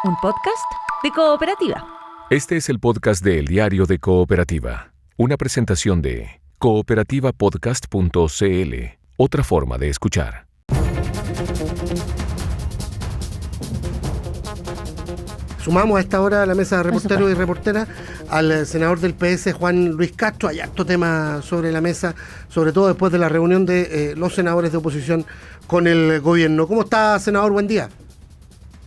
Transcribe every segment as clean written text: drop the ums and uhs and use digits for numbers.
un podcast de Cooperativa. Este es el podcast de El Diario de Cooperativa, una presentación de cooperativapodcast.cl, otra forma de escuchar. Sumamos a esta hora a la mesa de reporteros y reporteras al senador del PS, Juan Luis Castro. Hay harto tema sobre la mesa, sobre todo después de la reunión de los senadores de oposición con el gobierno. ¿Cómo está, senador? Buen día.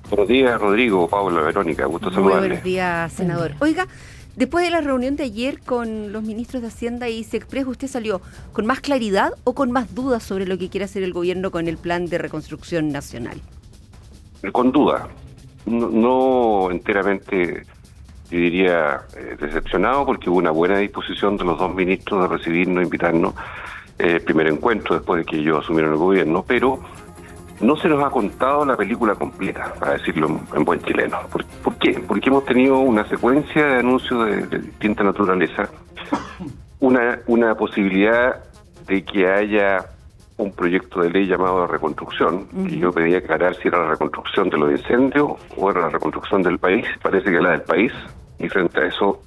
Buenos días, Rodrigo, Paula, Verónica, gusto saludarles. Muy buenos días, senador. Oiga, después de la reunión de ayer con los ministros de Hacienda y Sexpress, ¿usted salió con más claridad o con más dudas sobre lo que quiere hacer el gobierno con el plan de reconstrucción nacional? Con duda, no enteramente, yo diría, decepcionado, porque hubo una buena disposición de los dos ministros de recibirnos, invitarnos, primer encuentro después de que ellos asumieron el gobierno, pero no se nos ha contado la película completa, para decirlo en buen chileno. ¿Por qué? Porque hemos tenido una secuencia de anuncios de distinta naturaleza, una posibilidad de que haya un proyecto de ley llamado de reconstrucción, que yo pedí aclarar si era la reconstrucción de los incendios o era la reconstrucción del país. Parece que era del país, y frente a eso,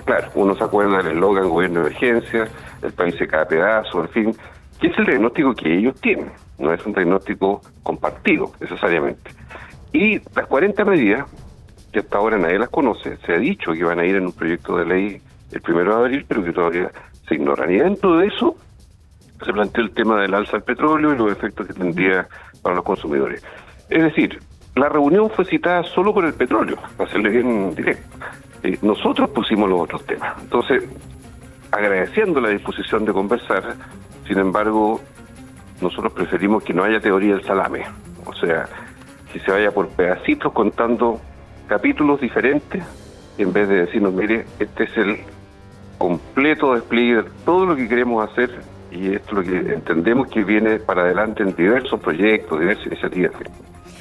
claro, uno se acuerda del eslogan gobierno de emergencia, el país se cae a pedazos, en fin, que es el diagnóstico que ellos tienen, no es un diagnóstico compartido necesariamente. Y las 40 medidas, que hasta ahora nadie las conoce, se ha dicho que van a ir en un proyecto de ley el 1 de abril, pero que todavía se ignoran. Y dentro de eso se planteó el tema del alza del petróleo y los efectos que tendría para los consumidores. Es decir, la reunión fue citada solo por el petróleo, para hacerle bien directo. Nosotros pusimos los otros temas. Entonces, agradeciendo la disposición de conversar, sin embargo, nosotros preferimos que no haya teoría del salame. O sea, que se vaya por pedacitos contando capítulos diferentes, en vez de decirnos, mire, este es el completo despliegue de todo lo que queremos hacer, y esto es lo que entendemos que viene para adelante en diversos proyectos, diversas iniciativas.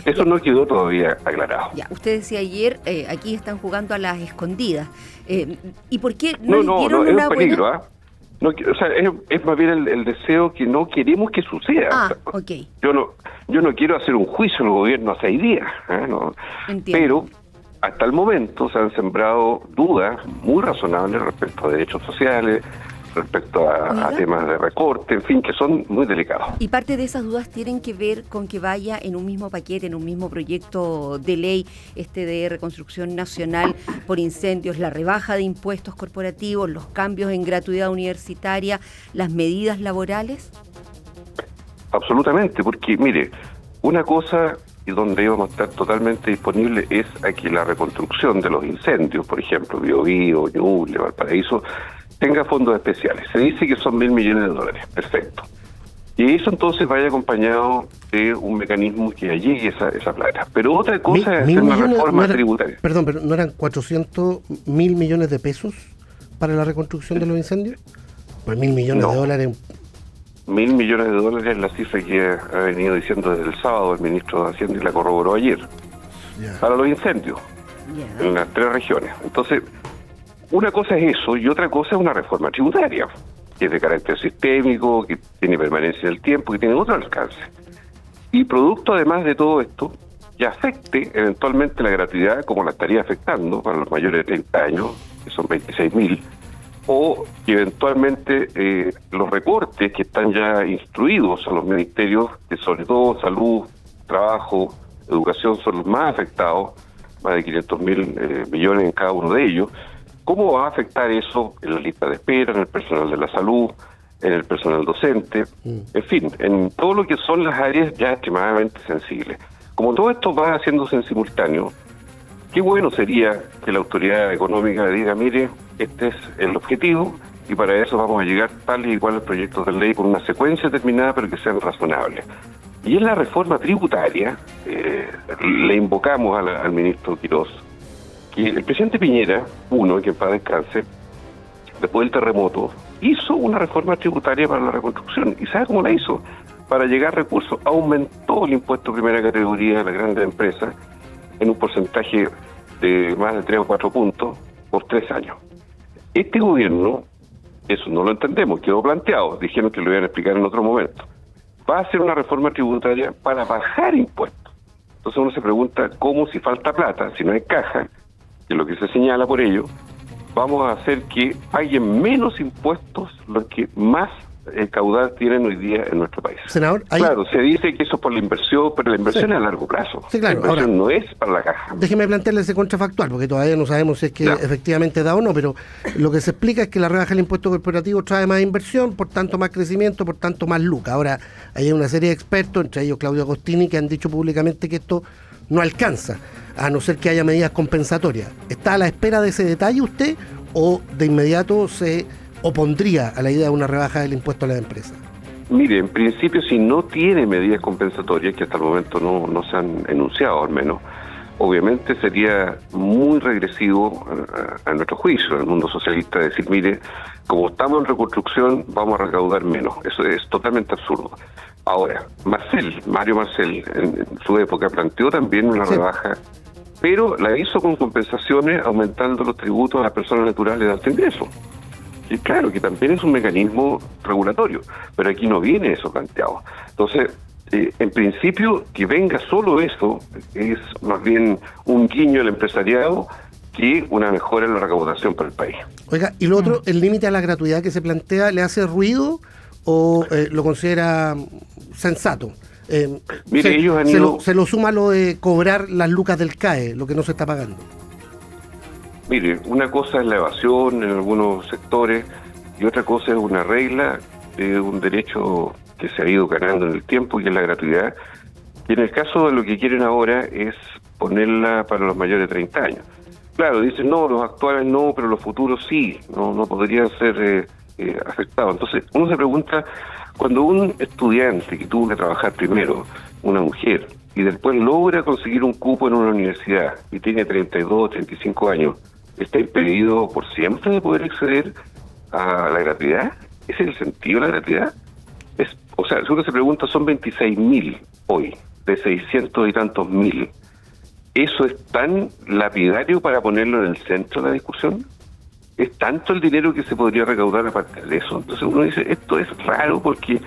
Eso no quedó todavía aclarado. Ya, usted decía ayer, aquí están jugando a las escondidas. ¿Y por qué no dieron es una un peligro, buena... No, o sea, es más bien el deseo que no queremos que suceda. Ok. Yo no quiero hacer un juicio al gobierno a 6 días, no. Pero hasta el momento se han sembrado dudas muy razonables respecto a derechos sociales, respecto a temas de recorte, en fin, que son muy delicados. Y parte de esas dudas tienen que ver con que vaya en un mismo paquete, en un mismo proyecto de ley, de reconstrucción nacional por incendios, la rebaja de impuestos corporativos, los cambios en gratuidad universitaria, las medidas laborales. Absolutamente, porque mire, una cosa y donde íbamos a estar totalmente disponibles es a que la reconstrucción de los incendios, por ejemplo, Biobío, Ñuble, Valparaíso, tenga fondos especiales. Se dice que son $1.000 millones, perfecto. Y eso entonces vaya acompañado de un mecanismo que llegue esa plata. Pero otra cosa es hacer una reforma tributaria. Perdón, pero ¿no eran 400.000 millones de pesos para la reconstrucción de los incendios? Pues $1.000 millones de dólares. $1.000 millones es la cifra que ha venido diciendo desde el sábado el ministro de Hacienda y la corroboró ayer. Para los incendios en las 3 regiones. Entonces, una cosa es eso y otra cosa es una reforma tributaria, que es de carácter sistémico, que tiene permanencia en el tiempo, que tiene otro alcance. Y producto además de todo esto, que afecte eventualmente la gratuidad como la estaría afectando para los mayores de 30 años, que son 26.000, o que eventualmente los recortes que están ya instruidos a los ministerios, que sobre todo salud, trabajo, educación son los más afectados, más de 500.000 millones en cada uno de ellos. ¿Cómo va a afectar eso en la lista de espera, en el personal de la salud, en el personal docente? En fin, en todo lo que son las áreas ya extremadamente sensibles. Como todo esto va haciéndose en simultáneo, qué bueno sería que la autoridad económica diga, mire, este es el objetivo y para eso vamos a llegar tal y igual proyectos de ley con una secuencia determinada, pero que sean razonables. Y en la reforma tributaria, le invocamos al ministro Quirós, que el presidente Piñera, que en paz descanse, después del terremoto, hizo una reforma tributaria para la reconstrucción. ¿Y sabe cómo la hizo? Para llegar recursos, aumentó el impuesto de primera categoría de las grandes empresas en un porcentaje de más de 3 o 4 puntos por 3 años. Este gobierno, eso no lo entendemos, quedó planteado, dijeron que lo iban a explicar en otro momento, va a hacer una reforma tributaria para bajar impuestos. Entonces uno se pregunta cómo, si falta plata, si no hay caja, que es lo que se señala por ello, vamos a hacer que paguen menos impuestos los que más caudal tienen hoy día en nuestro país. Senador, claro, se dice que eso es por la inversión, pero la inversión es a largo plazo. Sí, claro. La inversión Ahora, no es para la caja. Déjeme plantearle ese contrafactual, porque todavía no sabemos si es que efectivamente da o no, pero lo que se explica es que la rebaja del impuesto corporativo trae más inversión, por tanto más crecimiento, por tanto más lucas. Ahora, hay una serie de expertos, entre ellos Claudio Agostini, que han dicho públicamente que esto no alcanza, a no ser que haya medidas compensatorias. ¿Está a la espera de ese detalle usted o de inmediato se opondría a la idea de una rebaja del impuesto a las empresas? Mire, en principio, si no tiene medidas compensatorias, que hasta el momento no se han enunciado al menos, obviamente sería muy regresivo a nuestro juicio, en el mundo socialista, decir, mire, como estamos en reconstrucción, vamos a recaudar menos. Eso es totalmente absurdo. Ahora, Mario Marcel, en su época planteó también una rebaja, pero la hizo con compensaciones, aumentando los tributos a las personas naturales de alto ingreso. Y claro, que también es un mecanismo regulatorio, pero aquí no viene eso planteado. Entonces, en principio, que venga solo eso es más bien un guiño al empresariado que una mejora en la recaudación para el país. Oiga, y lo otro, el límite a la gratuidad que se plantea, ¿le hace ruido o lo considera sensato? Mire, ellos han ido... se lo suma lo de cobrar las lucas del CAE, lo que no se está pagando. Mire, una cosa es la evasión en algunos sectores y otra cosa es una regla de un derecho que se ha ido ganando en el tiempo, y es la gratuidad, y en el caso de lo que quieren ahora es ponerla para los mayores de 30 años. Claro, dicen, no, los actuales no, pero los futuros sí, no podrían ser afectados. Entonces, uno se pregunta, cuando un estudiante que tuvo que trabajar primero, una mujer, y después logra conseguir un cupo en una universidad y tiene 32, 35 años, ¿está impedido por siempre de poder acceder a la gratuidad? ¿Ese es el sentido de la gratuidad? O sea, si uno se pregunta, son 26.000 hoy, de 600 y tantos mil. ¿Eso es tan lapidario para ponerlo en el centro de la discusión? ¿Es tanto el dinero que se podría recaudar aparte de eso? Entonces uno dice, esto es raro porque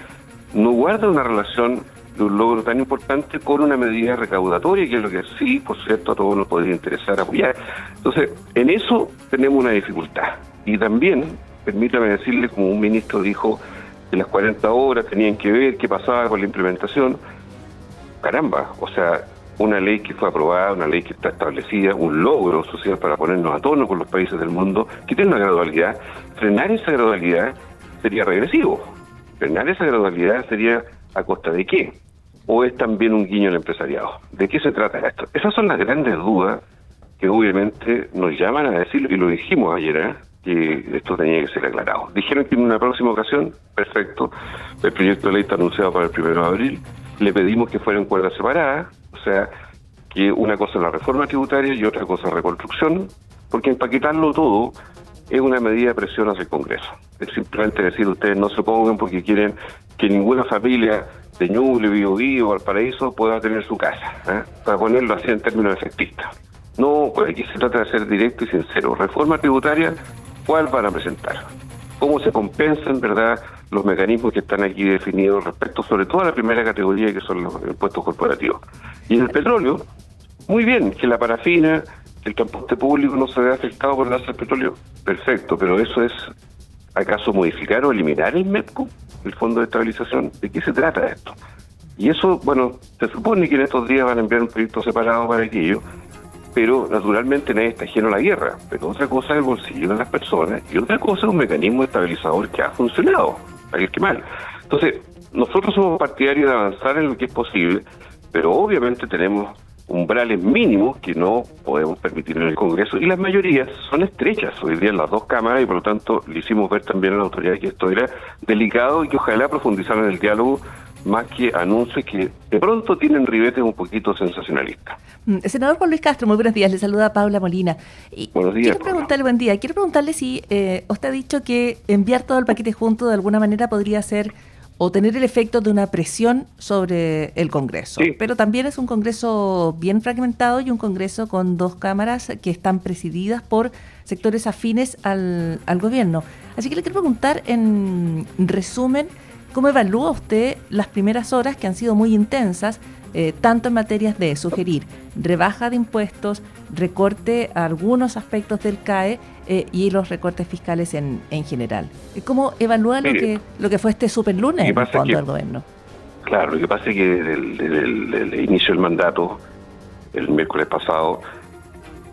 no guarda una relación de un logro tan importante con una medida recaudatoria, que es lo que sí, por cierto, a todos nos podría interesar apoyar. Entonces, en eso tenemos una dificultad. Y también, permítame decirle, como un ministro dijo, que las 40 horas tenían que ver qué pasaba con la implementación. Caramba, o sea, una ley que fue aprobada, una ley que está establecida, un logro social para ponernos a tono con los países del mundo, que tiene una gradualidad. Frenar esa gradualidad sería regresivo. Frenar esa gradualidad sería ¿a costa de qué? ¿O es también un guiño al empresariado? ¿De qué se trata esto? Esas son las grandes dudas que obviamente nos llaman a decirlo, y lo dijimos ayer, que esto tenía que ser aclarado. Dijeron que en una próxima ocasión, perfecto, el proyecto de ley está anunciado para el 1 de abril, le pedimos que fuera en cuerdas separadas, o sea, que una cosa es la reforma tributaria y otra cosa es la reconstrucción, porque empaquetarlo todo es una medida de presión hacia el Congreso. Es simplemente decir, ustedes no se pongan porque quieren que ninguna familia de Ñuble, Biobío o Valparaíso pueda tener su casa, para ponerlo así en términos efectistas. No, pues aquí se trata de ser directo y sincero. Reforma tributaria, ¿cuál van a presentar? ¿Cómo se compensan, verdad, los mecanismos que están aquí definidos respecto sobre todo a la primera categoría, que son los impuestos corporativos? Y en el petróleo, muy bien, que la parafina, el transporte público no se vea afectado por el alza del petróleo. Perfecto, pero eso es, ¿acaso modificar o eliminar el MEPCO, el Fondo de Estabilización? ¿De qué se trata esto? Y eso, bueno, se supone que en estos días van a enviar un proyecto separado para aquello, pero naturalmente nadie está ajeno a la guerra. Pero otra cosa es el bolsillo de las personas y otra cosa es un mecanismo estabilizador que ha funcionado, para que mal. Entonces, nosotros somos partidarios de avanzar en lo que es posible, pero obviamente tenemos umbrales mínimos que no podemos permitir en el Congreso, y las mayorías son estrechas hoy día en las dos cámaras, y por lo tanto le hicimos ver también a la autoridad que esto era delicado y que ojalá profundizaran en el diálogo más que anuncios que de pronto tienen ribetes un poquito sensacionalistas. Senador Juan Luis Castro, muy buenos días. Le saluda Paula Molina. Y buenos días. Buen día. Quiero preguntarle si usted ha dicho que enviar todo el paquete junto de alguna manera podría ser o tener el efecto de una presión sobre el Congreso. Sí. Pero también es un Congreso bien fragmentado y un Congreso con dos cámaras que están presididas por sectores afines al gobierno. Así que le quiero preguntar, en resumen, ¿cómo evalúa usted las primeras horas, que han sido muy intensas, tanto en materias de sugerir rebaja de impuestos, recorte a algunos aspectos del CAE y los recortes fiscales en general. ¿Cómo evalúa lo que fue este superlunes en el fondo del gobierno? Claro, lo que pasa es que desde el inicio del mandato, el miércoles pasado,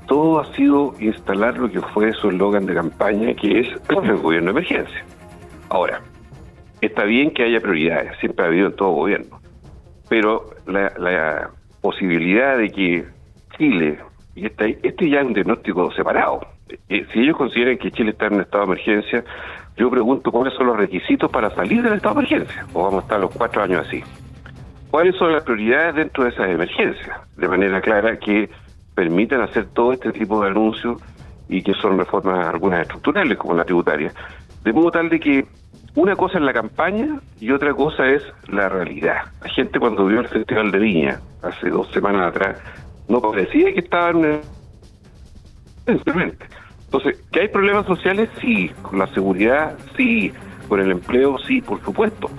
todo ha sido instalar lo que fue su eslogan de campaña, que es el gobierno de emergencia. Ahora, está bien que haya prioridades, siempre ha habido en todo gobierno, pero la posibilidad de que Chile, y este ya es un diagnóstico separado, si ellos consideran que Chile está en un estado de emergencia, yo pregunto cuáles son los requisitos para salir del estado de emergencia, o vamos a estar los 4 años así. ¿Cuáles son las prioridades dentro de esas emergencias? De manera clara que permitan hacer todo este tipo de anuncios y que son reformas algunas estructurales como la tributaria, de modo tal de que una cosa es la campaña y otra cosa es la realidad. La gente cuando vio el Festival de Viña hace 2 semanas atrás no parecía que estaban simplemente. Entonces, ¿que hay problemas sociales? Sí. Con la seguridad, sí. Con el empleo, sí, por supuesto.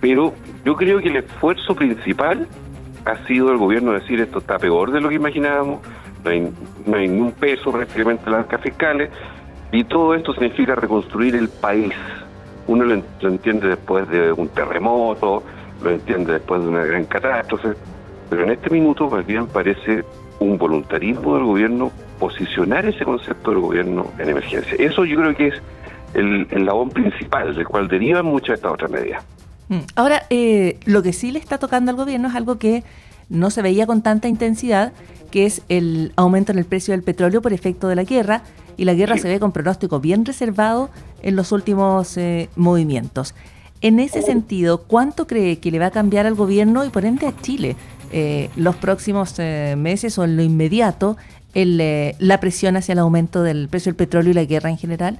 Pero yo creo que el esfuerzo principal ha sido el gobierno decir esto está peor de lo que imaginábamos, no hay ni un peso prácticamente en las arcas fiscales, y todo esto significa reconstruir el país. Uno lo entiende después de un terremoto, lo entiende después de una gran catástrofe, pero en este minuto más bien parece un voluntarismo del gobierno posicionar ese concepto del gobierno en emergencia. Eso yo creo que es el eslabón principal, del cual derivan muchas de estas otras medidas. Ahora, lo que sí le está tocando al gobierno es algo que no se veía con tanta intensidad, que es el aumento en el precio del petróleo por efecto de la guerra, y la guerra se ve con pronóstico bien reservado en los últimos movimientos. En ese sentido, ¿cuánto cree que le va a cambiar al gobierno y por ende a Chile los próximos meses o en lo inmediato la presión hacia el aumento del precio del petróleo y la guerra en general?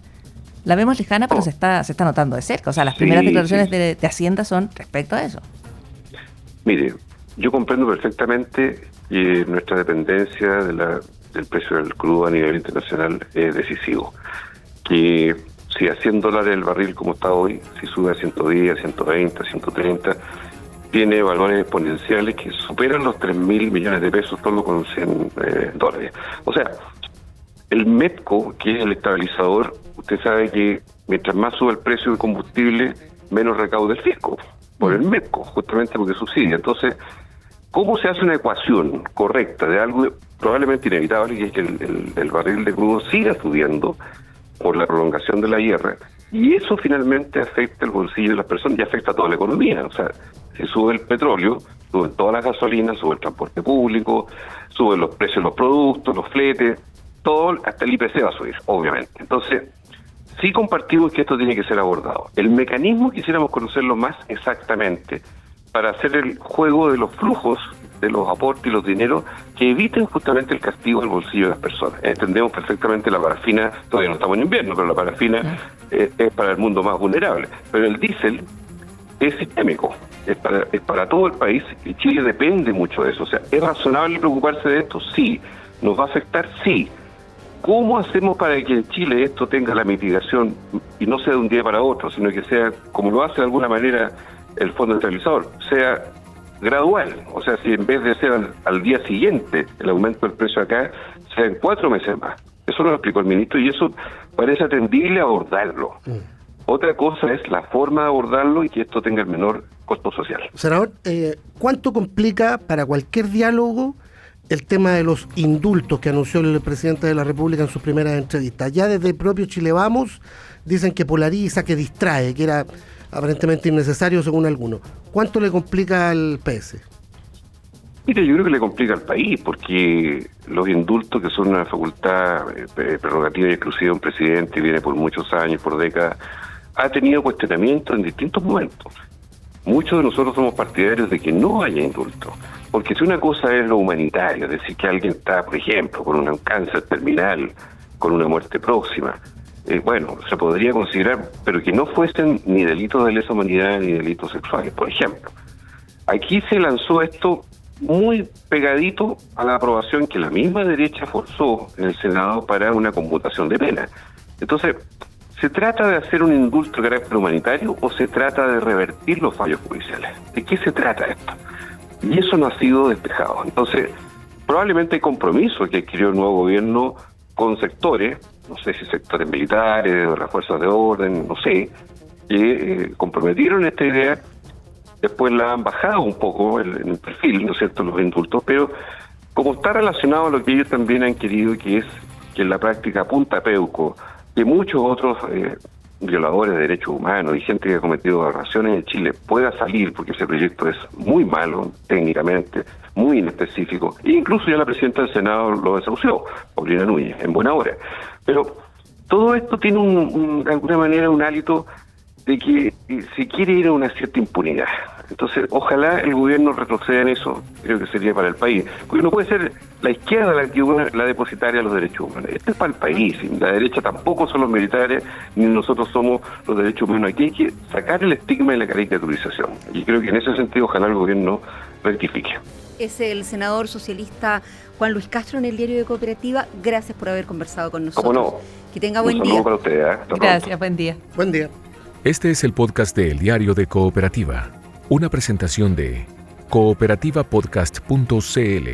La vemos lejana, pero se está notando de cerca. O sea, las primeras declaraciones de Hacienda son respecto a eso. Mire, yo comprendo perfectamente que nuestra dependencia del precio del crudo a nivel internacional es decisivo. Que si a $100 el barril como está hoy, si sube a 110, 120, 130, tiene valores exponenciales que superan los 3.000 millones de pesos solo con $100. O sea, el MEPCO, que es el estabilizador, usted sabe que mientras más sube el precio del combustible, menos recauda el fisco por el MEPCO, justamente porque subsidia. Entonces, ¿cómo se hace una ecuación correcta de algo probablemente inevitable, que es que el barril de crudo siga subiendo por la prolongación de la guerra? Y eso finalmente afecta el bolsillo de las personas y afecta a toda la economía. O sea, si sube el petróleo, suben todas las gasolinas, sube el transporte público, suben los precios de los productos, los fletes, todo, hasta el IPC va a subir, obviamente. Entonces, sí compartimos que esto tiene que ser abordado. El mecanismo quisiéramos conocerlo más exactamente para hacer el juego de los flujos, de los aportes y los dineros que eviten justamente el castigo al bolsillo de las personas. Entendemos perfectamente la parafina, todavía no estamos en invierno, pero la parafina es para el mundo más vulnerable. Pero el diésel es sistémico, es para todo el país y Chile depende mucho de eso. O sea, ¿es razonable preocuparse de esto? Sí. ¿Nos va a afectar? Sí. ¿Cómo hacemos para que en Chile esto tenga la mitigación y no sea de un día para otro, sino que sea, como lo hace de alguna manera el Fondo Estabilizador, sea gradual? O sea, si en vez de ser al día siguiente el aumento del precio acá, sea en 4 meses más. Eso nos lo explicó el ministro y eso parece atendible a abordarlo. Otra cosa es la forma de abordarlo y que esto tenga el menor costo social. Senador, ¿cuánto complica para cualquier diálogo el tema de los indultos que anunció el presidente de la República en sus primeras entrevistas? Ya desde el propio Chile Vamos dicen que polariza, que distrae, que era aparentemente innecesario según algunos. ¿Cuánto le complica al PS? Mire, yo creo que le complica al país, porque los indultos, que son una facultad prerrogativa y exclusiva de un presidente, viene por muchos años, por décadas, ha tenido cuestionamientos en distintos momentos. Muchos de nosotros somos partidarios de que no haya indultos, porque si una cosa es lo humanitario, es decir, que alguien está, por ejemplo, con un cáncer terminal, con una muerte próxima, bueno, se podría considerar, pero que no fuesen ni delitos de lesa humanidad ni delitos sexuales, por ejemplo. Aquí se lanzó esto muy pegadito a la aprobación que la misma derecha forzó en el Senado para una conmutación de pena. Entonces, ¿se trata de hacer un indulto de carácter humanitario o se trata de revertir los fallos judiciales? ¿De qué se trata esto? Y eso no ha sido despejado. Entonces, probablemente hay compromiso que adquirió el nuevo gobierno con sectores, no sé si sectores militares o las fuerzas de orden, no sé, que comprometieron esta idea, después la han bajado un poco en el perfil, ¿no es cierto?, los indultos, pero como está relacionado a lo que ellos también han querido, que es que en la práctica punta peuco, que muchos otros violadores de derechos humanos y gente que ha cometido aberraciones en Chile pueda salir, porque ese proyecto es muy malo técnicamente, muy inespecífico, e incluso ya la presidenta del Senado lo desahució, Paulina Núñez, en buena hora. Pero todo esto tiene de alguna manera un hálito de que se quiere ir a una cierta impunidad. Entonces, ojalá el gobierno retroceda en eso, creo que sería para el país. Porque no puede ser la izquierda la depositaria de los derechos humanos. Esto es para el país, la derecha tampoco son los militares, ni nosotros somos los derechos humanos. Aquí hay que sacar el estigma de la caricaturización. Y creo que en ese sentido, ojalá el gobierno rectifique. Es el senador socialista Juan Luis Castro en el Diario de Cooperativa. Gracias por haber conversado con nosotros. ¿Cómo no? Que tenga buen día. Un saludo para usted. Hasta Gracias, pronto. buen día. Buen día. Este es el podcast de El Diario de Cooperativa, una presentación de cooperativapodcast.cl.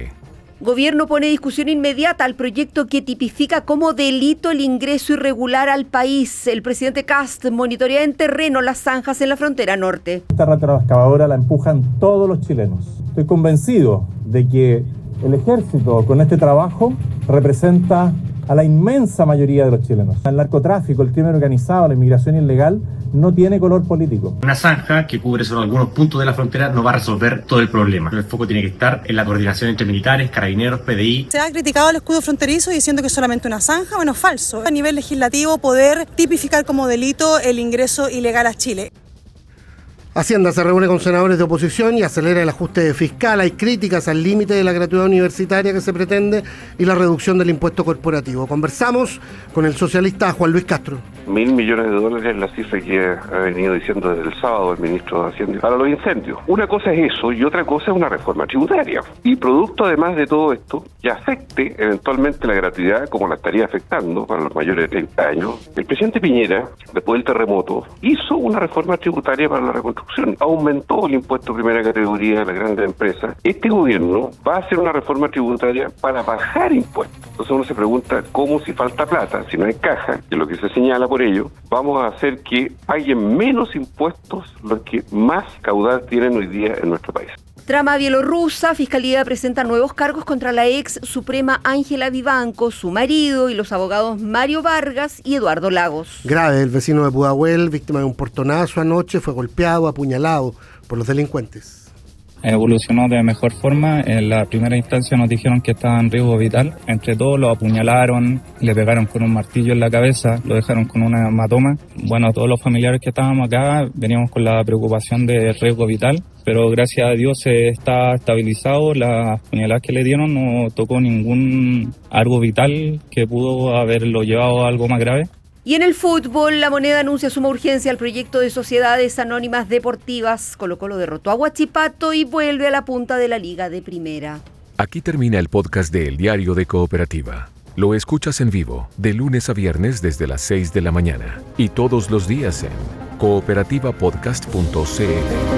Gobierno pone discusión inmediata al proyecto que tipifica como delito el ingreso irregular al país. El presidente Kast monitorea en terreno las zanjas en la frontera norte. Esta retroexcavadora la empujan todos los chilenos. Estoy convencido de que el ejército con este trabajo representa a la inmensa mayoría de los chilenos. El narcotráfico, el crimen organizado, la inmigración ilegal no tiene color político. Una zanja que cubre solo algunos puntos de la frontera no va a resolver todo el problema. El foco tiene que estar en la coordinación entre militares, carabineros, PDI. Se ha criticado el escudo fronterizo diciendo que es solamente una zanja. Bueno, falso. A nivel legislativo, poder tipificar como delito el ingreso ilegal a Chile. Hacienda se reúne con senadores de oposición y acelera el ajuste fiscal. Hay críticas al límite de la gratuidad universitaria que se pretende y la reducción del impuesto corporativo. Conversamos con el socialista Juan Luis Castro. $1.000 millones es la cifra que ha venido diciendo desde el sábado el ministro de Hacienda para los incendios. Una cosa es eso y otra cosa es una reforma tributaria. Y producto además de todo esto, que afecte eventualmente la gratuidad como la estaría afectando para los mayores de 30 años, el presidente Piñera, después del terremoto, hizo una reforma tributaria para la reconstrucción. Aumentó el impuesto de primera categoría de las grandes empresas. Este gobierno va a hacer una reforma tributaria para bajar impuestos. Entonces uno se pregunta cómo si falta plata, si no hay caja, que es lo que se señala por ello, vamos a hacer que paguen menos impuestos los que más caudal tienen hoy día en nuestro país. Trama bielorrusa, Fiscalía presenta nuevos cargos contra la ex suprema Ángela Vivanco, su marido y los abogados Mario Vargas y Eduardo Lagos. Grave, el vecino de Pudahuel, víctima de un portonazo anoche, fue golpeado, apuñalado por los delincuentes. Evolucionó de mejor forma. En la primera instancia nos dijeron que estaba en riesgo vital. Entre todos lo apuñalaron, le pegaron con un martillo en la cabeza, lo dejaron con una hematoma. Bueno, todos los familiares que estábamos acá veníamos con la preocupación de riesgo vital, pero gracias a Dios está estabilizado. Las puñaladas que le dieron no tocó ningún algo vital que pudo haberlo llevado a algo más grave. Y en el fútbol, La Moneda anuncia suma urgencia al proyecto de sociedades anónimas deportivas. Colo-Colo derrotó a Huachipato y vuelve a la punta de la Liga de Primera. Aquí termina el podcast de El Diario de Cooperativa. Lo escuchas en vivo, de lunes a viernes desde las 6 de la mañana y todos los días en cooperativapodcast.cl.